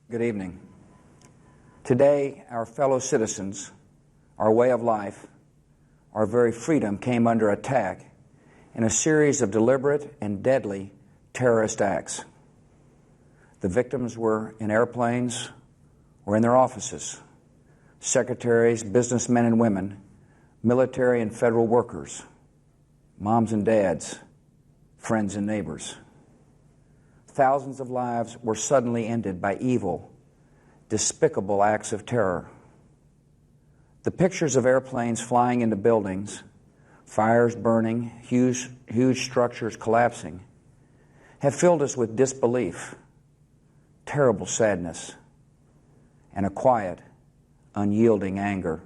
Good evening. Today, our fellow citizens, our way of life, our very freedom came under attack in a series of deliberate and deadly terrorist acts. The victims were in airplanes or in their offices, secretaries, businessmen and women, military and federal workers, moms and dads, friends and neighbors. Thousands of lives were suddenly ended by evil, despicable acts of terror. The pictures of airplanes flying into buildings, fires burning, huge structures collapsing, have filled us with disbelief, terrible sadness, and a quiet, unyielding anger.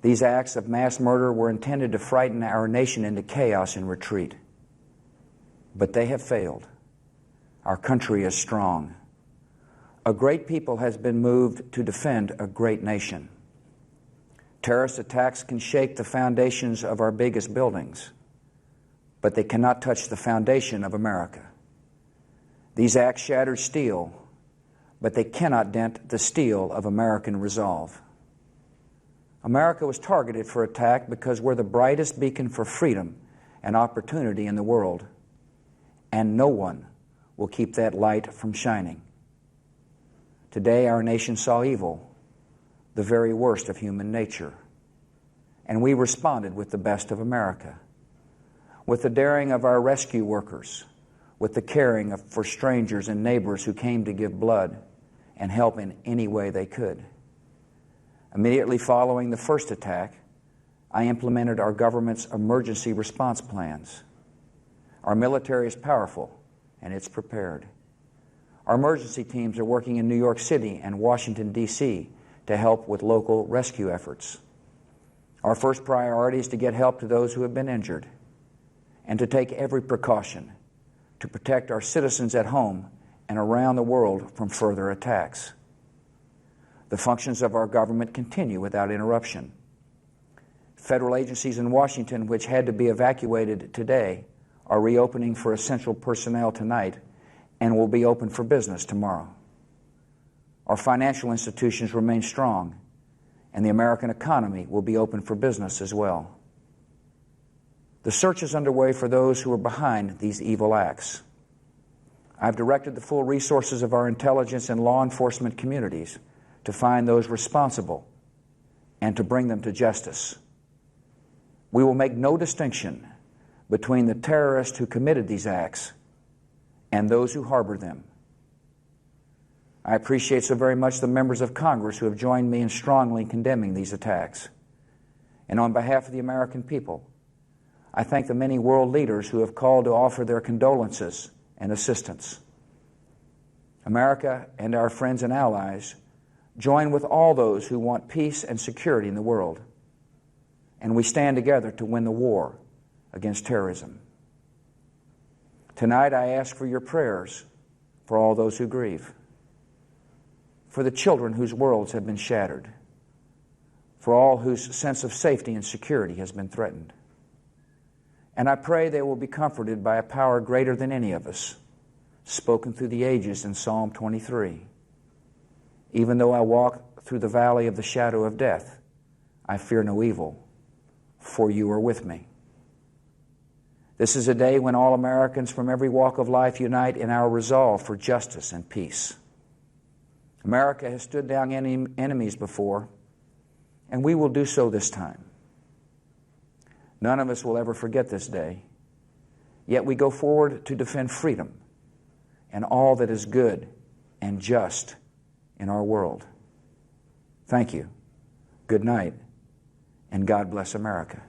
These acts of mass murder were intended to frighten our nation into chaos and retreat. But they have failed. Our country is strong. A great people has been moved to defend a great nation. Terrorist attacks can shake the foundations of our biggest buildings, but they cannot touch the foundation of America. These acts shattered steel, but they cannot dent the steel of American resolve. America was targeted for attack because we're the brightest beacon for freedom and opportunity in the world, and no one will keep that light from shining. Today, our nation saw evil, the very worst of human nature, and we responded with the best of America, with the daring of our rescue workers, with the caring for strangers and neighbors who came to give blood and help in any way they could. Immediately following the first attack, I implemented our government's emergency response plans. Our military is powerful, and it's prepared. Our emergency teams are working in New York City and Washington, D.C. to help with local rescue efforts. Our first priority is to get help to those who have been injured and to take every precaution to protect our citizens at home and around the world from further attacks. The functions of our government continue without interruption. Federal agencies in Washington, which had to be evacuated today, are reopening for essential personnel tonight and will be open for business tomorrow. Our financial institutions remain strong, and the American economy will be open for business as well. The search is underway for those who are behind these evil acts. I've directed the full resources of our intelligence and law enforcement communities to find those responsible and to bring them to justice. We will make no distinction between the terrorists who committed these acts and those who harbor them. I appreciate so very much the members of Congress who have joined me in strongly condemning these attacks. And on behalf of the American people, I thank the many world leaders who have called to offer their condolences and assistance. America and our friends and allies join with all those who want peace and security in the world, and we stand together to win the war against terrorism. Tonight, I ask for your prayers for all those who grieve, for the children whose worlds have been shattered, for all whose sense of safety and security has been threatened. And I pray they will be comforted by a power greater than any of us, spoken through the ages in Psalm 23. Even though I walk through the valley of the shadow of death, I fear no evil, for you are with me. This is a day when all Americans from every walk of life unite in our resolve for justice and peace. America has stood down enemies before, and we will do so this time. None of us will ever forget this day, yet we go forward to defend freedom and all that is good and just in our world. Thank you. Good night, and God bless America.